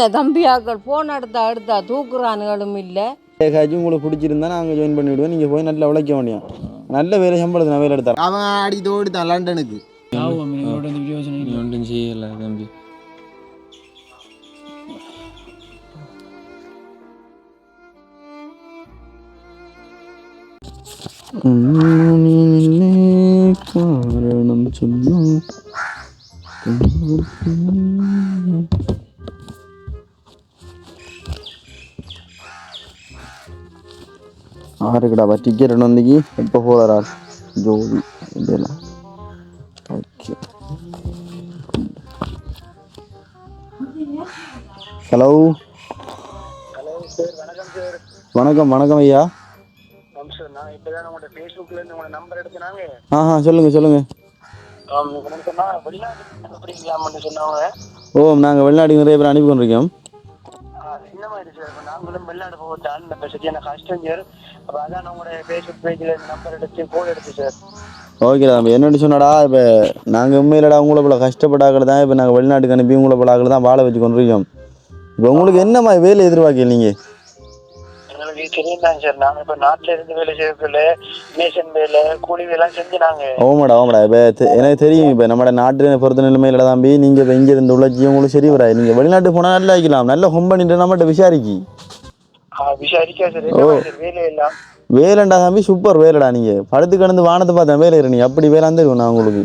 என்ன தம்பியாக்கள் போன எடுத்தா தூக்குறானுகளும் இல்லை. உங்களுக்கு பிடிச்சிருந்தா நாங்கள் ஜாயின் பண்ணி விடுவோம். நீங்கள் போய் நல்லா உழைக்க வேண்டியும். நல்ல வேலை சம்பளத்தை நான் வேலை எடுத்தேன். அவன் அடி தோடி தான் லண்டனுக்கு ஒன்றும் செய்யலை தம்பி. காரணம் சொல்லும் ஆறுக்கடா டிக்கெட் வந்தீங்க எப்போ போகிறாரா ஜோதி இதெல்லாம். ஓகே ஹலோ வணக்கம் வணக்கம் ஐயா. சொல்லுங்க. ஓ நாங்கள் வெளிநாட்டுக்கு நிறைய பேர் அனுப்பி கொண்டிருக்கோம். ஓகே தம்பி என்னென்னு சொன்னாடா, இப்போ நாங்கள் உண்மையிலடா உங்களை போல கஷ்டப்பட்டாக்கள் தான் இப்போ நாங்கள் வெளிநாட்டுக்கு அனுப்பி உங்களை போல ஆக்கள் தான் வாழ வச்சு கொண்டிருக்கோம். இப்போ உங்களுக்கு என்ன மாதிரி வேலை எதிர்பார்க்கல நீங்கள்? ஓமாடா இப்போ எனக்கு தெரியும். இப்போ நம்ம நாட்டு பொறுத்த நிலைமையில தம்பி நீங்கள் இப்போ இங்கே இருந்து உழைச்சி உங்களுக்கு சரி வராது. நீங்கள் வெளிநாட்டு போனால் நல்லா வைக்கலாம். நல்ல கம்பெனிட்டு நம்மகிட்ட விசாரிக்கி. வேலைண்டா தம்பி சூப்பர் வேலைடா. நீங்கள் படுத்து கிடந்து வானத்தை பார்த்தேன் வேலை நீ அப்படி வேலை வந்துருக்கும். நான் உங்களுக்கு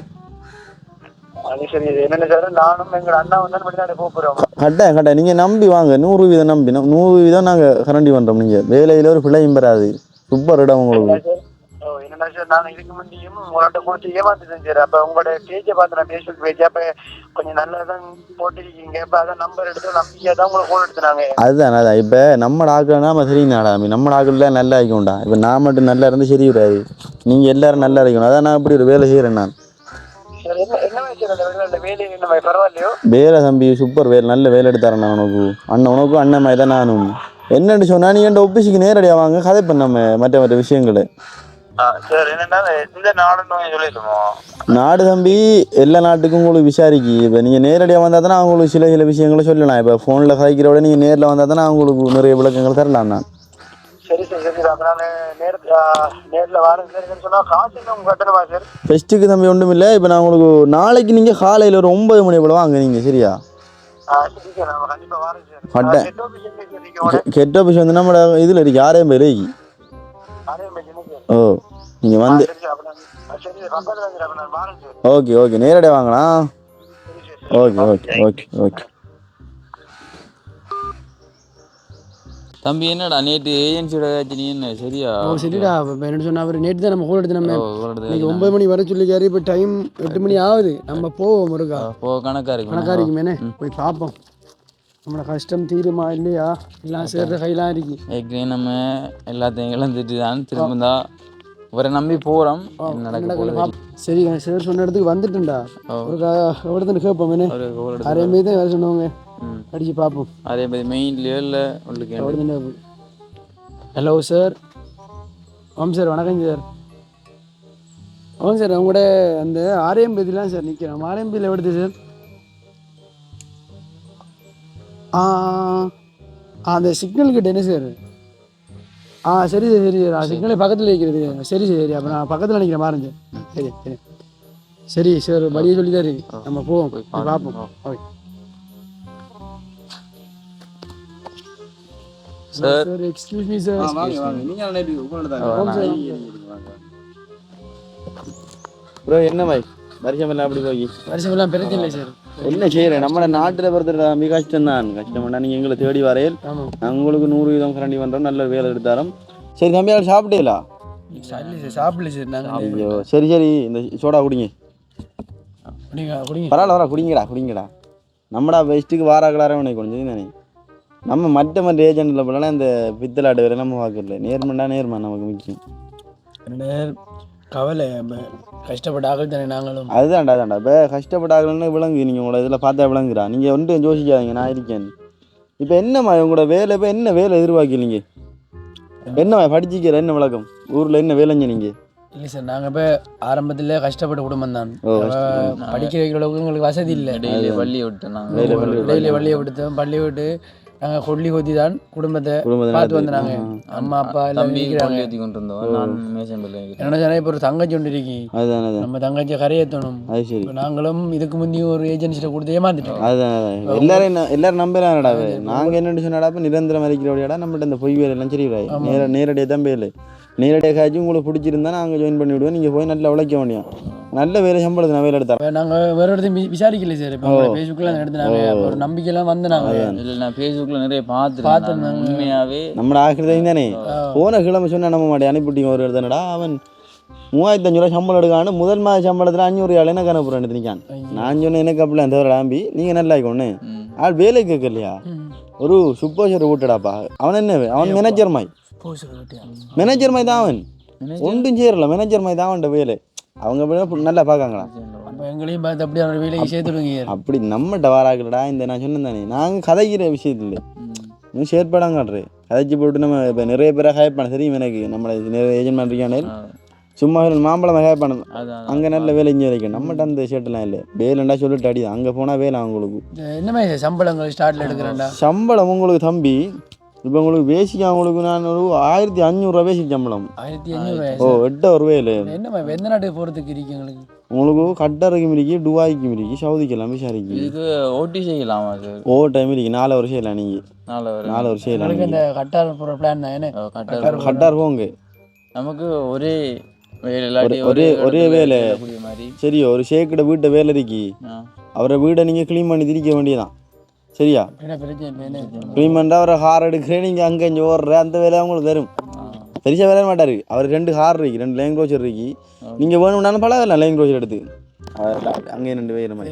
கட்டாயம் நீங்கள் நம்பி வாங்க. 100% நம்பி 100% நாங்கள் கரண்டி பண்ணுறோம். நீங்கள் வேலையில் ஒரு பிள்ளையும் பெறாது. சூப்பர் இடம் உங்களுக்கு. அதுதான் இப்ப நம்ம ஆக்கள்னா சரிங்கடா. நம்ம ஆக்கள்ல நல்லா இருக்கணும்டா. இப்ப நான் மட்டும் நல்லா இருந்து சரி வராது. நீங்க எல்லாரும் நல்லா இருக்கணும். அதான் நான் இப்படி ஒரு வேலை செய்யறேன். நான் வேலை தம்பி சூப்பர் வேலை. நல்ல வேலை எடுத்தாரண்ணா உனக்கு. உனக்கும் அண்ணன் மாதிரி தான் நானும். என்னன்னு சொன்னா நீ என் ஆபீஸுக்கு நேரடியாக வாங்க. கதை பண்ண மற்ற விஷயங்களை நாடு தம்பி எல்லா நாட்டுக்கும் உங்களுக்கு விசாரிக்கி. இப்போ நீங்கள் நேரடியாக வந்தால் தானே அவங்களுக்கு சில விஷயங்களை சொல்லலாம். இப்போ ஃபோனில் கதைக்கிறோட நீங்கள் நேரில் வந்தால் தானே அவங்களுக்கு நிறைய விளக்கங்கள் தரலாம். நான் ஃபெஸ்ட்டுக்கு தம்பி ஒன்றும் இல்லை. இப்போ நான் உங்களுக்கு நாளைக்கு நீங்கள் காலையில் ஒரு 9 மணி போல வாங்க. நீங்கள் சரியா? கெட் ஆஃபீஸ் வந்து நம்ம இதில் இருக்கு. 6 பேர் இருக்கு. ஓ நீங்கள் வந்து ஓகே நேரடியாக வாங்கண்ணா. ஓகே தம்பி. என்னடா நேற்று ஏஜென்சியோட நீ என்ன சரியா? சரிடா. என்ன சொன்னா அவர் நேற்று தான் நம்ம கோல் எடுத்து நம்ம 9 மணி வர சொல்லிக்காரு. இப்போ டைம் 8 மணி ஆகுது. நம்ம போவோம் முருகா. கணக்காக இருக்குமேனே போய் பார்ப்போம். நம்மளோட கஷ்டம் தீருமா இல்லையா? எல்லாம் சேர்ற கையெல்லாம் இருக்கு. ஏற்கனவே நம்ம எல்லாத்தையும் இழந்துட்டு தான் திரும்ப தான் இவரை நம்பி போகிறோம். சரி சார் சொன்ன இடத்துக்கு வந்துட்டுண்டா. ஒரு கேட்போம். அதே மாதிரி தான் வேலை சொன்னவங்க அடிச்சு பார்ப்போம். அதே மாதிரி மெயின்லேயோ இல்லை உங்களுக்கு. Hello sir. சார் வணக்கம் சார். சார் உங்களோட அந்த ஆர்எம்பிலாம் சார் நிற்கிறோம். ஆர்எம்பியில் எடுத்து சார் அந்த சிக்னல் கிட்ட என்ன சார்? சரி சிக்னலே பக்கத்தில் வைக்கிறது. சரி அப்போ நான் பக்கத்தில் நினைக்கிறேன். மாறுங்க. சரி சார் வழியை சொல்லி தான் இருக்கு. நம்ம போவோம் பார்ப்போம். Okay sir. Excuse me sir. Bro என்ன மாதிரி வருஷமெல்லாம் அப்படி போய் வருஷமெல்லாம் பிரச்சனை இல்லை சார். என்ன செய்யறேன் நம்ம நாட்டில் பொறுத்த மிக கஷ்டம் தான். கஷ்டம்னா நீங்கள் எங்களை தேடி வரையில் உங்களுக்கு 100% கரண்டி பண்ணுறோம். நல்ல வேலை எடுத்தாரோம். சரி தம்பி அவள் சாப்பிட்டீங்களா? சாப்பிடல சார் நாங்கள். ஐயோ சரி இந்த சோடா குடிங்க. பரவாயில்ல குடிங்கடா. நம்மடா பெஸ்ட்டுக்கு வாராக்களார உனக்கு கொஞ்சம் தானே. நம்ம மற்ற ஏஜென்ட்டில் போலனா இந்த பித்தலாட்டு வேலை நம்ம பார்க்கல. நேர்மண்டா நமக்கு முக்கியம். கவலை கஷ்டப்பட்ட ஆகல் தானே நாங்களும். அதுதான்டா இப்போ கஷ்டப்பட்ட ஆகலன்னு விளங்கு. நீங்கள் உங்களை இதில் பார்த்தா விளங்குறா. நீங்கள் ஒன்றும் யோசிக்காதீங்க. நான் இருக்கேன். இப்போ என்னம்மா உங்களோட வேலை? இப்போ என்ன வேலை எதிர்பார்க்கலீங்க? என்னம்மா படிச்சிக்கிற? என்ன விளக்கம் ஊரில் என்ன வேலைங்க? நீங்கள் இல்லை சார் நாங்கள் இப்போ ஆரம்பத்தில் கஷ்டப்பட்ட குடும்பம் தான் படிக்க வைக்கிற அளவுக்கு எங்களுக்கு வசதி இல்லை. டெய்லி வள்ளியை விட்டு நாங்கள் டெய்லி வள்ளியை விடுத்தோம். பள்ளி விட்டு நாங்கள் கொல்லி கொத்தி தான் குடும்பத்தை பார்த்து வந்தாங்க. அம்மா அப்பா எல்லாம் நிற்கிறாங்க. கொண்டு இருந்தோம். நான் மேசன் என்ன சொன்னால் இப்போ ஒரு தங்கச்சி ஒன்று இருக்கி நம்ம தங்கச்சியை கரையேற்றணும். நாங்களும் இதுக்கு முந்தையும் ஒரு ஏஜென்சியில் கொடுத்து ஏமாந்துட்டோம். எல்லாரும் நம்புறாங்கடா. நாங்கள் என்னென்னு சொன்னாடா நிரந்தரம் வரைக்கிறோடையாடா நம்மகிட்ட இந்த பொய் வேலை எல்லாம் சரி நேரடியாக தான் வேலை நேரடியாக காய்ச்சி உங்களுக்கு பிடிச்சிருந்தா நாங்கள் ஜாயின் பண்ணி விடுவோம். நீங்கள் போய் நல்லா உழைக்க முடியும். நல்ல வேலை சம்பளத்தை நான் வேலை எடுத்தேன். நாங்கள் வேறு இடத்தையும் விசாரிக்கல சார். இப்போ ஃபேஸ்புக்கில் எடுத்துனாங்க. ஒரு நம்பிக்கையெல்லாம் வந்து நாங்கள் இல்லை நான் ஃபேஸ்புக்கில் நிறைய பார்த்துருந்தேன். உண்மையாகவே நம்மளோட ஆக்கிரதையும் தானே போன கிழமை சொன்னால் நம்ம மாட்டேன் அனுப்பிட்டீங்க ஒரு இடத்துனடா. அவன் 3500 ரூபா சம்பளம் எடுக்கான்னு முதல் மாத சம்பளத்தில் 500 ஆள் எனக்கு அனுப்புறேன் நிற்கான். நான் சொன்னேன் எனக்கு அப்படிலாம் தவிர ஆம்பி நீங்கள் நல்லா இருக்கொன்னு ஆள் வேலை கேட்கலையா. ஒரு சூப்பர்ஷர் விட்டுடாப்பா. அவன் என்ன அவன் மேனேஜர் மாதிரி தான். அவன் ஒன்றும் சேரல மேனேஜர் மாதிரி தான் அவன்கிட்ட வேலை. அவங்க நல்லா பார்க்காங்களா எங்களையும் பார்த்து அப்படி அவன் வேலைக்கு சேர்த்துடுங்க. அப்படி நம்மகிட்ட வாராக்கலடா. இந்த நான் சொன்னேன் தானே நாங்கள் கதைக்கிற விஷயத்தில் இன்னும் ஷேர்படம் காட்டுறது கதைச்சி போட்டு நம்ம இப்போ நிறைய பேரை ஹேப் பண்ண தெரியும். எனக்கு நம்மளை நிறைய ஏஜென்ட் பண்ணுறீங்க சும்மா மாம்பழம் ஹேப் பண்ண அங்கே நல்ல வேலை இங்கே வரைக்கும் நம்மகிட்ட அந்த ஷர்ட்லாம் இல்லை. வேலைண்டா சொல்லிட்டு அடி அங்கே போனால் வேலை அவங்களுக்கு என்ன மாதிரி சம்பளங்கள் ஸ்டார்ட்ல எடுக்கிறேன்டா. சம்பளம் உங்களுக்கு தம்பி இப்போ உங்களுக்கு பேசிக் அவங்களுக்கு நான் ஒரு 1500 பேசிக் சம்பளம். 1500 ஓ 8 ஒரு வேலை என்ன எந்த நாட்டுக்கு போகிறதுக்கு இருக்கு எங்களுக்கு. உங்களுக்கு கட்டருக்கு மிரிக்கி துபாய்க்கு மிரிக்கி சவுதிக்கெல்லாம் விசாரிக்கு. இதுக்கு ஓட்டி செய்யலாமா சார்? ஓவர் டைம் இருக்கு 4 வருஷம் இல்லை. நீங்கள் 4 வருஷம் இல்லை. இந்த கட்டார் போகிற பிளான் தான் என்ன கட்டார் போங்க. நமக்கு ஒரே வேலை ஒரே வேலை சரி. ஒரு ஷேக்கிட்ட வீட்டை வேலை இருக்கு. அவரை வீடை நீங்கள் க்ளீன் பண்ணி திரிக்க வேண்டியதான். சரியா க்ளீன் பண்ணுறா அவரை ஹார் எடுக்கிறேன். நீங்கள் அங்கே இங்கே ஓடுற அந்த வேலையை அவங்களுக்கு தரும். பெருசாக வேலைய மாட்டார். அவர் 2 ஹார் இருக்கு 2 லைன் க்ரோச்சர் இருக்கு. நீங்கள் வேணும்னாலும் பழகலாம் லைன் க்ரோச்சர் எடுத்து அங்கே 2 வேறு மாதிரி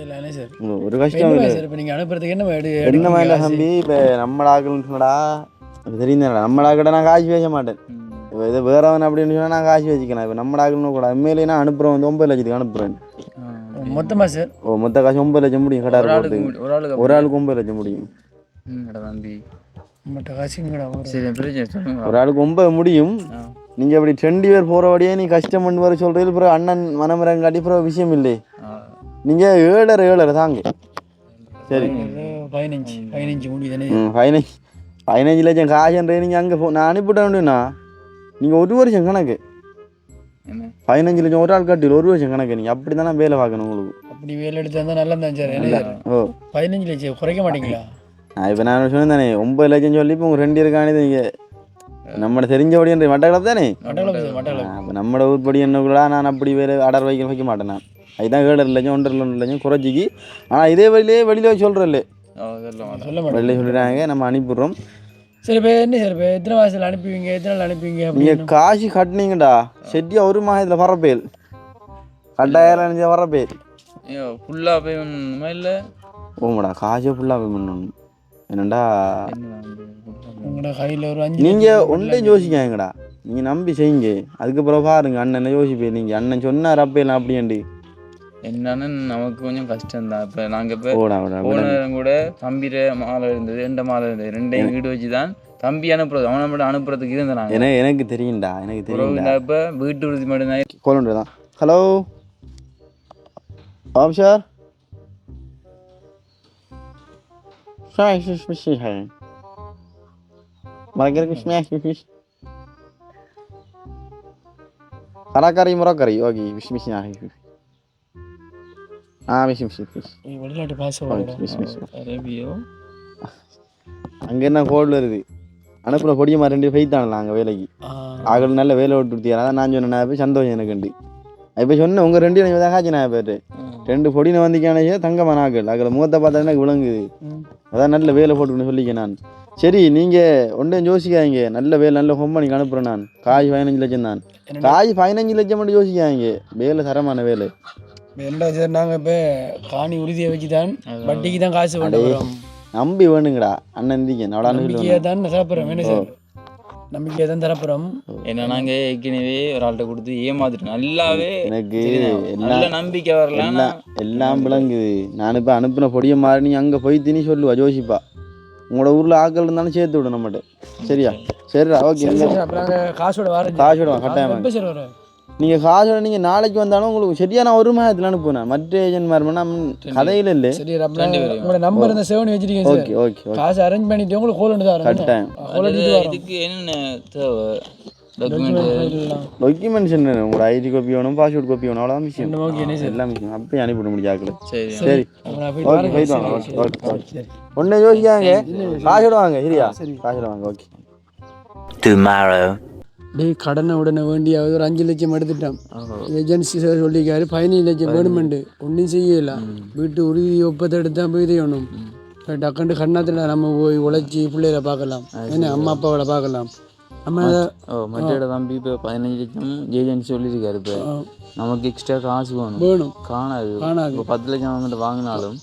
ஒரு கஷ்டம் இல்லை. நீங்கள் அனுப்புறதுக்கு என்ன மாதிரி தம்பி இப்போ நம்மளாக்கன்னு சொன்னடா தெரியுதுடா. நம்மளாக்கிட்ட நான் காசு பேச மாட்டேன். இப்போ இதை வேறவன் அப்படின்னு சொன்னால் நான் காசு வச்சுக்கலாம். இப்போ நம்மளாக்கணும் கூட உண்மையிலே நான் அனுப்புகிறேன் 9 லட்சத்துக்கு அனுப்புகிறேன் மொத்தமாக சார். மொத்த காசு 9 லட்சம் முடியும். கடார் ஒரு ஆளுக்கு 9 லட்சம் முடியும். ஒரு ஆளுக்கு 9 முடியும். நீங்கள் அப்படி 2 பேர் போகிறபடியே நீ கஷ்டம் பண்ணி வர சொல்கிறது. பிறகு அண்ணன் மனமரம் காட்டி பிறகு விஷயம் இல்லை. நீங்கள் 7.5 தாங்க. சரி 15 முடியுதானே. 15 லட்சம் காசுன்றே நீங்கள் அங்கே நான் அனுப்பிவிட்டேன் அப்படின்னா நீங்கள் 1 வருஷம் கணக்கு 15 லட்சம் ஒரு ஆள் கட்டில் 1 வருஷம் கணக்கு. நீங்கள் அப்படி தானே வேலை பார்க்கணும். உங்களுக்கு அப்படி வேலை எடுத்து வந்தால் நல்லா தான் சார். ஓ 15 லட்சம் குறைக்க மாட்டீங்களா? இப்போ நான் சொன்னேன் தானே 9 லட்சம் சொல்லி இப்போ உங்கள் 2 இருக்கானது நீங்கள் நம்மளை தெரிஞ்சபடின்ற மட்டக்களப்பு தானே. அப்போ நம்மளோட ஊர்படி என்னக்குள்ளா நான் அப்படி வேலை ஆர்டர் வைக்க மாட்டேன். நான் அதுதான் 7 லட்சம் 1.5 லட்சம் குறைச்சிக்கு. ஆனால் இதே வெளியில் சொல்கிறல்ல வெளியில் சொல்லிடுறாங்க நம்ம அனுப்பிடுறோம். சரி இப்போ என்ன சார் இப்போ எத்தனை மாதத்தில் அனுப்புவீங்க எத்தனை நாள் அனுப்புவீங்க? நீங்கள் காசு கட்டினீங்கடா செட்டியாக 1 மாதத்தில் வரப்பேல் கட்டாயிரம் வரப்பேல் ஃபுல்லாக பேமெண்ட் இல்லை. ஓமாடா காசே ஃபுல்லாக பேமெண்ட் என்னண்டா உங்களோட கையில் ஒரு 5 நீங்கள் ஒன்றையும் யோசிக்காங்கடா. நீங்கள் நம்பி செய்யுங்க. அதுக்கப்புறம் பாருங்க அண்ணனை யோசிப்பேன். நீங்கள் அண்ணன் சொன்னார் அப்பையெல்லாம் அப்படியாண்டி என்னன்னு நமக்கு கொஞ்சம் கஷ்டம்தான். இப்போ நாங்கள் இப்போ போனதும் கூட தம்பிர மாலை இருந்தது 2 மாலை இருந்தது 2 வீடு வச்சு தான் தம்பி அனுப்புறது. அவனை மட்டும் அனுப்புறதுக்கு இருந்தேன். எனக்கு தெரியும்டா எனக்கு தெரியும். இப்போ வீட்டு உறுதி மட்டும் தான் கோலண்டு தான். ஹலோ ஆம் சார் கராக்கரி முறக்கரி ஓகே வெளிநாட்டு பாச அங்கே என்ன கோல்டில் இருக்குது அனுப்புன பொடியமா 2 ஃபைத்தானல அங்கே வேலைக்கு ஆகல் நல்ல வேலை விட்டு கொடுத்தியா. அதான் நான் சொன்னேன் போய் சந்தோஷம் எனக்குண்டு. இப்போ சொன்னேன் உங்கள் 2 எனக்கு காய்ச்சி நான் போய்ட்டு 2 பொடினை வந்திக்கானே தங்கமான ஆக்கள் அதில் முகத்தை பார்த்தா எனக்கு விளங்குது. அதான் நல்ல வேலை போட்டுக்கணும் சொல்லிக்க. நான் சரி நீங்கள் ஒன்றையும் யோசிக்காங்க. நல்ல வேலை நல்ல கம்பெனிக்கு அனுப்புகிறேன். நான் காய் 15 லட்சம் தான். காய் 15 லட்சம் மட்டும் யோசிக்காங்க. வேலை தரமான வேலை. என்ன சார் நாங்கள் இப்போ காணி உறுதியை வச்சு தான் வட்டிக்கு தான் காசு பண்ணுறோம். நம்பி வேணுங்கடா அண்ணன் நம்பிக்கையாக தான் தரப்புறோம். என்ன சார் நம்பிக்கையாக தான் தரப்புறோம். ஏன்னா நாங்கள் ஏற்கனவே ஒரு ஆள்கிட்ட கொடுத்து ஏமாத்திட்டோம். நல்லாவே எனக்கு நல்ல நம்பிக்கை வரல. எல்லாம் விளங்குது. நான் இப்போ அனுப்பின பொடியை மாறி நீ அங்கே போய் திணி சொல்லுவா ஜோசிப்பா. உங்களோட ஊரில் ஆக்கள் இருந்தாலும் சேர்த்து விடும் நம்மகிட்ட. சரியா சரிடா ஓகே. காசோட வர கட்டாயம் நீங்கள் காசோட நீங்கள் நாளைக்கு வந்தாலும் உங்களுக்கு சரியான ஒரு மாதத்தில் அனுப்புனேன் மற்ற ஏஜென்ட் மாதிரி நம்ம கதையில் இல்லை. சரி உங்களோட நம்பர் இந்த சேவன் வச்சிருக்கீங்க சார். ஓகே ஓகே ஓகே காசு அரேஞ்ச் பண்ணிட்டு உங்களுக்கு கோல் ஒன்று தான் கரெக்டாக. இதுக்கு என்னென்ன தேவை டாக்குமெண்ட்ஸ் என்ன உங்களோட ஐடி காப்பி வேணும் பாஸ்போர்ட் காப்பி வேணும் அவ்வளோதான் விஷயம். எல்லாம் விஷயம் அப்படியே அனுப்பிவிட முடியாது. சரி ஓகே போயிட்டு வாங்க. ஓகே ஓகே ஓகே ஒன்றே யோசிக்காங்க காசோட வாங்க சரியா காசோட வாங்க. ஓகே டேய் கடனை உடனே வேண்டியாவது ஒரு 5 லட்சம் எடுத்துட்டான் ஏஜென்சி சார் சொல்லிக்காரு 15 லட்சம் வேணுமெண்டு ஒன்றும் செய்யல வீட்டு உறுதி ஒப்பத்தை எடுத்தா போய் செய்யணும். டக்குண்டு கண்ணாத்தில் நம்ம போய் உழைச்சி பிள்ளைகளை பார்க்கலாம் என்ன அம்மா அப்பாவோட பார்க்கலாம். நம்ம மற்ற தம்பி இப்போ 15 லட்சம் ஏஜென்சி சொல்லியிருக்காரு. இப்போ நமக்கு எக்ஸ்ட்ரா காசு வேணும் காணாது. இப்போ 10 லட்சம் வந்துட்டு வாங்கினாலும்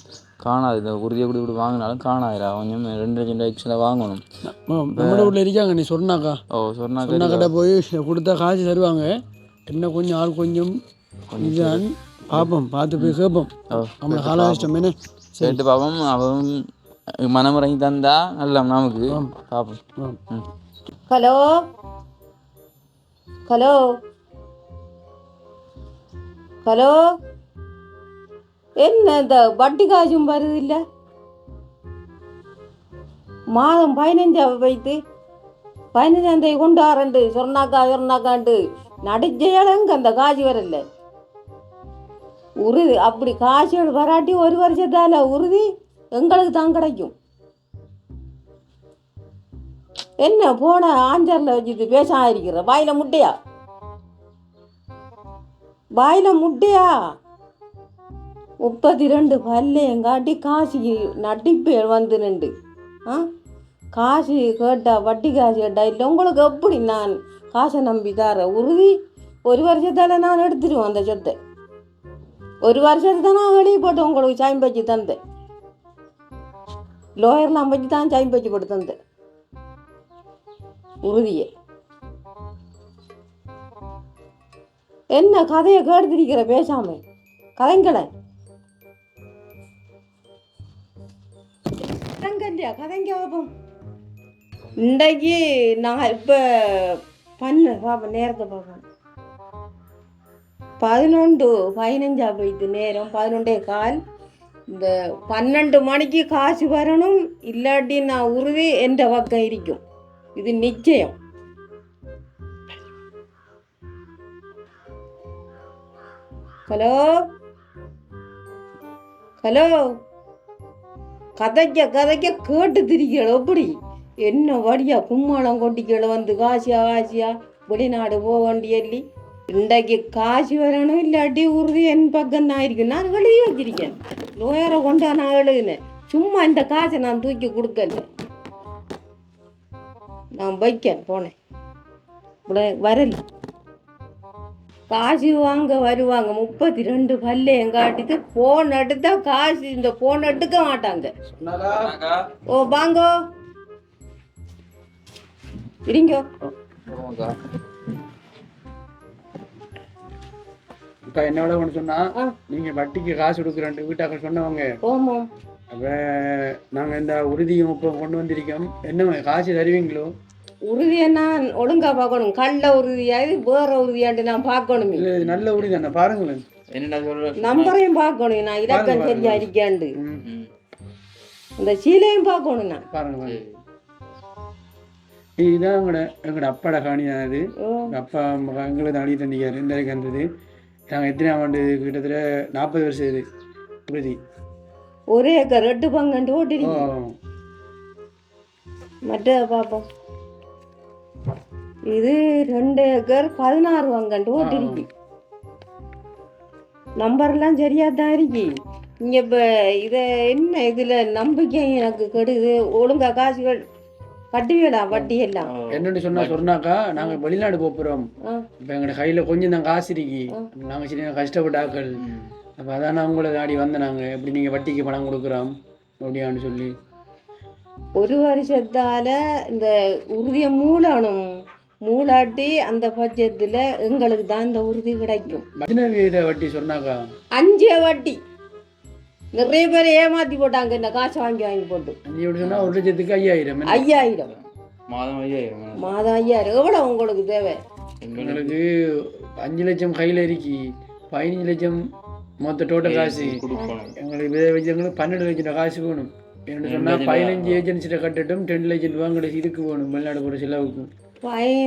காணாது. இந்த உறுதியை கூட வாங்கினாலும் காணாதுரா. கொஞ்சம் 2 லட்சம் எக்ஸ்ட்ரா வாங்கணும். நம்மளோட வீட்டில் இருக்காங்க நீ சொன்னாக்கா சொன்னாக்கிட்ட போய் கொடுத்தா காசு தருவாங்க. என்ன கொஞ்சம் ஆள் கொஞ்சம் இதுதான் பார்ப்போம் பார்த்து போய் கேட்போம். நம்மளோட கால கஷ்டம் என்ன கேட்டு பார்ப்போம். அவன் மனமுறைங்கி தந்தா நல்லா நமக்கு பார்ப்போம். ஹலோ ஹலோ ஹலோ என்ன இந்த வட்டி காசும் வருது இல்லை மாதம் 15 வைத்து 15 கொண்டு வரண்டு சொன்னாக்காண்டு நடிச்சேலங்க அந்த காசு வரல உறுதி. அப்படி காசு வராட்டி ஒரு வருஷத்தால உறுதி எங்களுக்கு தான் கிடைக்கும். என்ன போன ஆஞ்சரில் வச்சுட்டு பேச இருக்கிற வாயில முட்டையா வாயில முட்டையா 32 பல்லையங்காட்டி காசுக்கு நடிப்பு வந்து நின்று காசு கேட்டா வட்டி காசு கேட்டா இல்லை உங்களுக்கு எப்படி நான் காசை நம்பி தர உறுதி. ஒரு வருஷத்தால் நான் எடுத்துடுவேன் அந்த சொத்தை. ஒரு வருஷத்துக்கு தான் நான் வெளியே போட்டு உங்களுக்கு சாயம் பச்சு தந்தேன். லோயர்லாம் வச்சு தான் சாயம் பச்சு போட்டு தந்தேன் உறுதியை. என்ன கதையை கேட்டுருக்கிற பேசாம கதைங்களை இல்லையா கதைங்க பார்ப்போம். இன்றைக்கு நான் இப்போ பார்ப்பேன் நேரத்தை பார்ப்பேன் 11:15 போயிட்டு நேரம் 11:15. இந்த 12 மணிக்கு காசு வரணும் இல்லாட்டி நான் உறுதி என்ற பக்கம் இருக்கும். இது நிச்சயம். ஹலோ ஹலோ கதைக்க கேட்டு திரிக்கல எப்படி என்ன வடியா கும்மாளம் கொட்டிக்கல வந்து காசியா வெளிநாடு போக வேண்டியல்லி இன்றைக்கு காசு வரணும் இல்லாட்டி உறுதி என் பக்கம் தான் இருக்கு. நான் எழுதி வச்சிருக்கேன் லோயரை கொண்டா நான் எழுதினேன். சும்மா இந்த காசை நான் தூக்கி கொடுக்கல நான் வைக்கேன் போனேன் வரல. காசு வாங்க வருவாங்க 32 பல்லையங்காட்டிட்டு போன் எடுத்தா காசு இந்த போன் எடுக்க மாட்டாங்க. ஓ வாங்கோ இருங்க. இப்போ என்னோட ஒன்று சொன்னா நீங்க வட்டிக்கு காசு கொடுக்குறேன் வீட்டாக்கள் சொன்னவங்க. அப்போ நாங்கள் இந்த உறுதியும் இப்போ கொண்டு வந்திருக்கோம். என்ன காசு தருவீங்களோ? உறுதியை நான் ஒழுங்கா பார்க்கணும். கள்ள உறுதியாது வேற உறுதியாண்டு நான் பார்க்கணும். நல்ல உறுதி தானே பாருங்களேன். நம்பரையும் பார்க்கணும். நான் இலக்கம் சரியா இருக்காண்டு இந்த சீலையும் பார்க்கணும். நான் பாருங்க இதுதான் எங்களோட அப்பாட காணி தான். அது அப்பா எங்களை தாண்டி தண்டிக்காரு இந்த இருந்தது. நாங்கள் எத்தனை ஆண்டு கிட்டத்தட்ட 40 வருஷம் இது உறுதி. ஒரே ஏக்கர் 8 பங்கு ஓட்டிருக்கோம். மற்ற பார்ப்போம். இது 2 ஏக்கர் 16 பங்கு ஓட்டிருக்கு. நம்பர்லாம் சரியா தான் இருக்கு. இங்க இப்போ இதை என்ன இதுல நம்பிக்கை எனக்கு கெடுது. ஒழுங்கா காசுகள் கட்டுவீடா வட்டி எல்லாம் என்னன்னு சொன்னாக்கா நாங்க வெளிநாடு போறோம். இப்போ எங்களோட கையில கொஞ்சம் தான் காசு இருக்கு. நாங்க சரி கஷ்டப்பட்டாக்கள். அப்போ அதான் உங்களை தாடி வந்த நாங்க எப்படி நீங்க வட்டிக்கு பணம் கொடுக்குறோம் அப்படியான்னு சொல்லி ஒரு வருஷத்தால இந்த உறுதியை மூடணும். மூளாட்டி அந்த பட்சத்துல எங்களுக்கு தான் இந்த உறுதி கிடைக்கும். வட்டி சொன்னாக்கா 5 வட்டி நிறைய பேர் ஏமாத்தி போட்டாங்க. இந்த காசு வாங்கி போட்டு 1 லட்சத்துக்கு 5000 மாதம் 5000 எவ்வளவு உங்களுக்கு தேவை? எங்களுக்கு 5 லட்சம் கையில் இருக்கி 15 லட்சம் மொத்த டோட்டல் காசு கொடுக்கணும். எங்களுக்கு இதை வச்சு எங்களுக்கு 12 லட்சம் காசு வேணும். என்ன சொன்னால் 15 ஏஜென்சிட்ட கட்டட்டும் 10 லட்சம் வாங்கிட இதுக்கு வேணும் வெளிநாடு போகிற செலவுக்கு.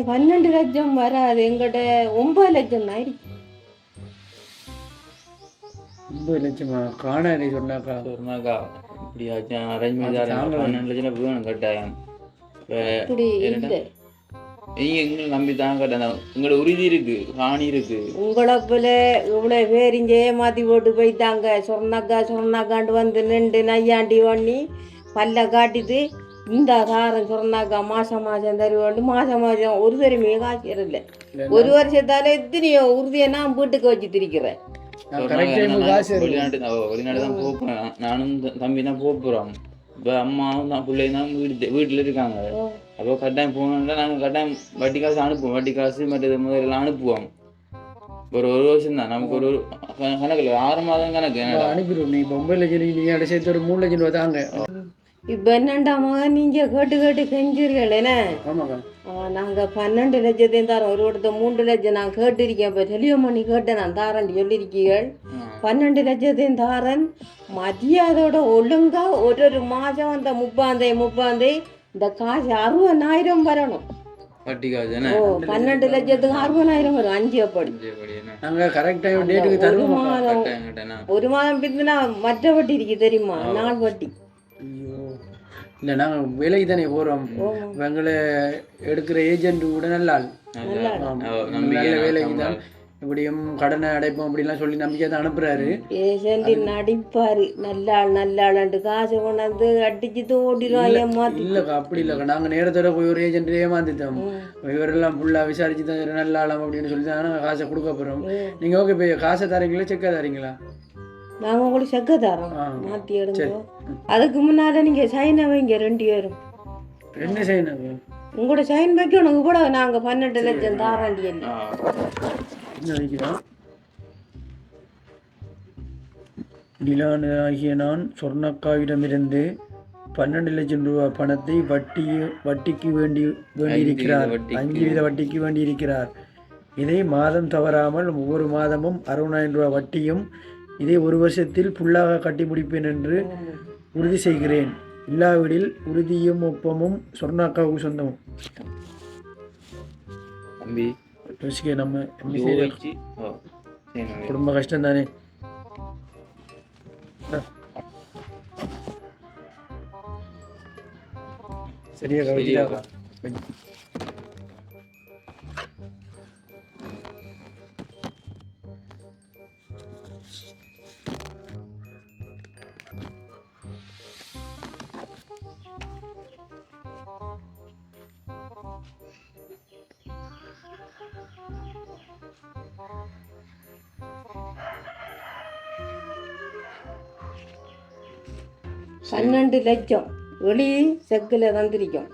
12 லட்சம் வராது, எங்கிட்ட 9 லட்சம் தான் இருக்கு. 9 லட்சமா காணாது சொன்னாக்கா. சொன்னாக்கா இப்படியாச்சும் அரேஞ்ச்மெண்ட் 12 லட்சம் வேணும் கட்டாயம். அப்படி இல்லை, நீங்க எங்களை நம்பி தான் கட்டணும். உங்களோட உறுதி இருக்கு, காணி இருக்கு. உங்களை போல இவ்வளோ பேர் இங்கே ஏமாற்றி போட்டு போயிட்டாங்க. சொன்னாக்காண்டு வந்து நின்று நையாண்டி பண்ணி பல்ல காட்டிட்டு இந்த காரம் சொன்னாக்கா மாதம் தருவோண்டு மாதம் ஒரு தருமையே காய்ச்சல். ஒரு வருஷத்தால எத்தனையோ உறுதியை நான் வீட்டுக்கு வச்சு திரிக்கிறேன். வெளிநாடு தான் போகிறேன், நானும் தம்பி தான் போகிறோம். இப்போ அம்மாவும் தான் பிள்ளைங்க தான் வீட்டில் இருக்காங்க. அப்போ கட்டாயம் போகணுன்னா நாங்கள் கட்டாயம் வட்டி காசு அனுப்புவோம். வட்டி காசு மற்றது முதலெல்லாம் அனுப்புவோம். ஒரு வருஷம் தான் நமக்கு ஒரு கணக்கில் 6 மாதம் கணக்கு அனுப்பிடுவோம். நீ 9 லட்சம் நீங்கள் அதை சேர்த்து ஒரு 3 லட்சம் ரூபா தாங்க. இப்போ என்னண்டாமா நீங்கள் கேட்டு செஞ்சீர்கள் என்ன? நாங்கள் 12 லட்சத்தையும் தரோம். ஒரு இடத்த 3 லட்சம் நான் கேட்டிருக்கேன். இப்போ தெளிவமணி கேட்டேன், நான் தாரேன் சொல்லியிருக்கீர்கள். 12 லட்சத்தையும் தாரன் மதியாதோட ஒழுங்கா ஒரு மாதம் அந்த 30 இந்த காசு 60,000 வரணும். வட்டி காசு 12 லட்சத்துக்கு 60,000 வரும். 5 அப்படி ஒரு மாதம் பின்னா மற்ற வட்டி இருக்கு தெரியுமா? 4 வட்டி. இல்லை நாங்கள் வேலைக்கு தானே போகிறோம். எங்களை எடுக்கிற ஏஜென்ட் கூட நல்ல வேலைக்கு தான் இப்படியும் கடனை அடைப்போம் அப்படிலாம் சொல்லி நம்பிக்கை தான் அனுப்புறாரு. ஏஜென்ட் நடிப்பாரு, நல்ல ஆள் காசு கொண்டாந்து அடிச்சு ஓடிடுவாங்க. இல்லைக்கா அப்படி இல்லைக்கா, நாங்கள் நேரத்தோட போய் ஒரு ஏஜென்ட் ஏமாந்துட்டோம். இவரெல்லாம் ஃபுல்லாக விசாரிச்சு தான் நல்ல ஆளம் அப்படின்னு சொல்லி தான் நாங்கள் காசை கொடுக்க போகிறோம். நீங்கள் ஓகே இப்போ காசை தரீங்களா செக்காக தரீங்களா? நாங்கள் உங்களுக்கு செக்க தரோம், மாற்றி எடுங்க. அதுக்கு முன்னால நீங்கள் சைனை வைங்க 2 பேரும். என்ன சைன்? உங்களோட சைன் வைக்கணும் கூட. நாங்கள் 12 லட்சம் தாராண்டி நிலான ஆகிய நான் சொர்ணக்காவிடமிருந்து 12 லட்சம் ரூபாய் பணத்தை வட்டிக்கு வேண்டியிருக்கிறார். 5% வட்டிக்கு வேண்டியிருக்கிறார். இதை மாதம் தவறாமல் ஒவ்வொரு மாதமும் 60,000 ரூபாய் வட்டியும் இதை 1 வருஷத்தில் ஃபுல்லாக கட்டி முடிப்பேன் என்று உறுதி செய்கிறேன். இல்லாவிடில் உறுதியும் ஒப்பமும் சொர்ணாக்காவுக்கு சொந்தமும். தம்பி நம்ம குடும்ப கஷ்டம் தானே. சரியா கவனிக்கா? $12 லட்சம் வெளி செக்கில் வந்திருக்கும்.